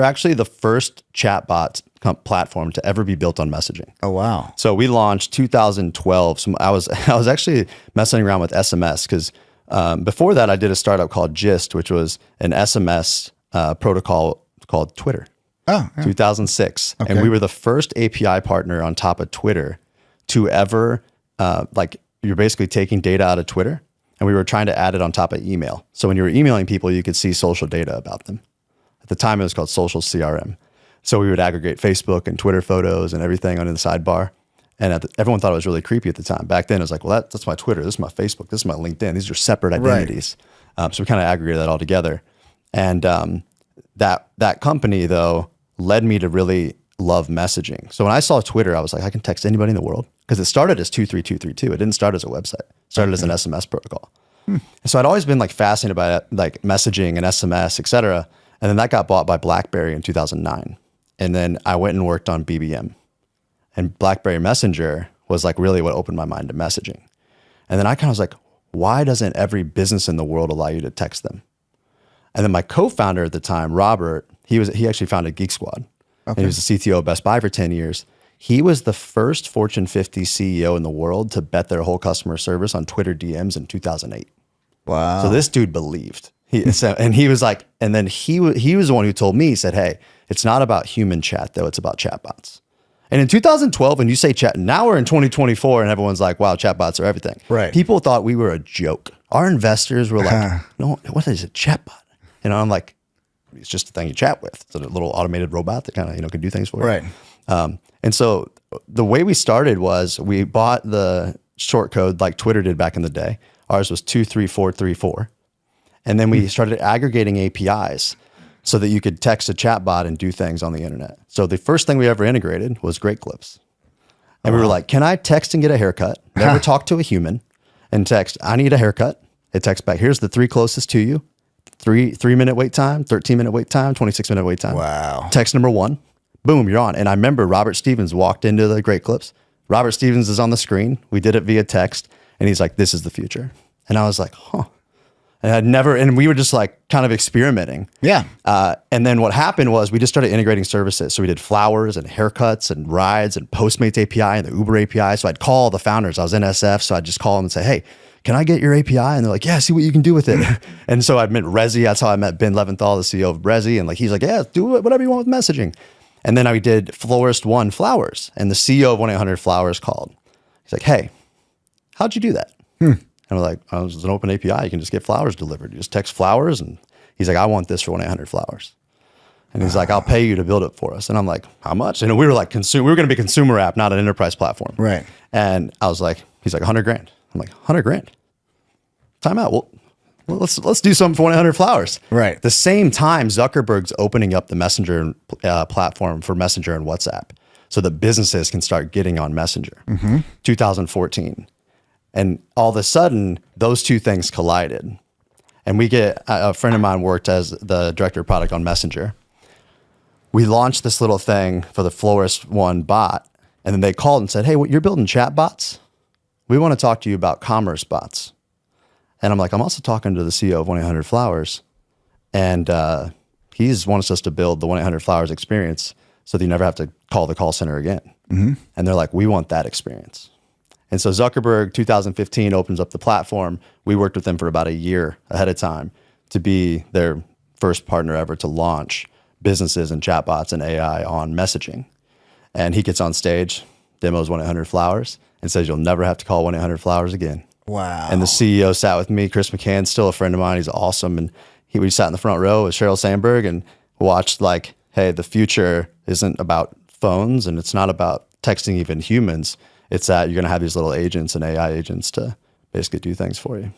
We're actually the first chatbot platform to ever be built on messaging. Oh, wow. So we launched 2012. So I was actually messing around with SMS because before that I did a startup called Gist, which was an SMS protocol called Twitter. Oh, yeah. 2006. Okay. And we were the first API partner on top of Twitter to ever, you're basically taking data out of Twitter and we were trying to add it on top of email. So when you were emailing people, you could see social data about them. At the time, it was called social CRM. So we would aggregate Facebook and Twitter photos and everything under the sidebar. And everyone thought it was really creepy at the time. Back then, it was like, well, that's my Twitter. This is my Facebook. This is my LinkedIn. These are separate identities. Right. So we kind of aggregated that all together. And that company, though, led me to really love messaging. So when I saw Twitter, I was like, I can text anybody in the world. Because it started as 23232. It didn't start as a website. It started as an SMS protocol. And so I'd always been like fascinated by like messaging and SMS, et cetera. And then that got bought by BlackBerry in 2009. And then I went and worked on BBM. And BlackBerry Messenger was like really what opened my mind to messaging. And then I kind of was like, why doesn't every business in the world allow you to text them? And then my co-founder at the time, Robert, he actually founded Geek Squad. Okay. And he was the CTO of Best Buy for 10 years. He was the first Fortune 50 CEO in the world to bet their whole customer service on Twitter DMs in 2008. Wow. So this dude believed. He was like, and then he was the one who told me, he said, hey, it's not about human chat though, it's about chatbots. And in 2012, when you say chat, now we're in 2024 and everyone's like, wow, chatbots are everything. Right. People thought we were a joke. Our investors were like, no, what is a chatbot? And I'm like, it's just a thing you chat with. It's a little automated robot that kind of, can do things for you. Right. And so the way we started was we bought the short code like Twitter did back in the day. Ours was 23434. And then we started aggregating APIs so that you could text a chatbot and do things on the internet. So the first thing we ever integrated was Great Clips. And we were like, can I text and get a haircut? Never talk to a human and text, I need a haircut. It texts back, here's the 3 closest to you. 3-minute wait time, 13-minute wait time, 26-minute wait time. Wow. Text number 1, boom, you're on. And I remember Robert Stevens walked into the Great Clips. Robert Stevens is on the screen. We did it via text. And he's like, this is the future. And I was like, huh. And we were just like kind of experimenting. Yeah. And then what happened was we just started integrating services. So we did flowers and haircuts and rides and Postmates API and the Uber API. So I'd call the founders. I was in SF. So I'd just call them and say, hey, can I get your API? And they're like, yeah, see what you can do with it. And so I met Rezi. That's how I met Ben Leventhal, the CEO of Rezi. And like, he's like, yeah, do whatever you want with messaging. And then I did Florist One Flowers. And the CEO of 1-800-Flowers called. He's like, hey, how'd you do that? And we're like, oh, it's an open API. You can just get flowers delivered. You just text flowers. And he's like, I want this for 1-800-Flowers. And he's like, I'll pay you to build it for us. And I'm like, how much? And we were like, we were going to be a consumer app, not an enterprise platform. Right. And I was like, he's like, $100,000. I'm like, $100,000? Time out. Well, let's do something for 1-800-Flowers. Right. The same time, Zuckerberg's opening up the Messenger platform for Messenger and WhatsApp so that businesses can start getting on Messenger. 2014. And all of a sudden, those two things collided. And we get, a friend of mine worked as the director of product on Messenger. We launched this little thing for the Florist One bot. And then they called and said, hey, you're building chat bots? We want to talk to you about commerce bots. And I'm like, I'm also talking to the CEO of 1-800-Flowers. And he's wants us to build the 1-800-Flowers experience so that you never have to call the call center again. And they're like, we want that experience. And so Zuckerberg, 2015, opens up the platform. We worked with them for about a year ahead of time to be their first partner ever to launch businesses and chatbots and AI on messaging. And he gets on stage, demos 1-800-Flowers, and says, you'll never have to call 1-800-Flowers again. Wow. And the CEO sat with me, Chris McCann's still a friend of mine. He's awesome. And we sat in the front row with Sheryl Sandberg and watched like, hey, the future isn't about phones and it's not about texting even humans. It's that you're going to have these little agents and AI agents to basically do things for you.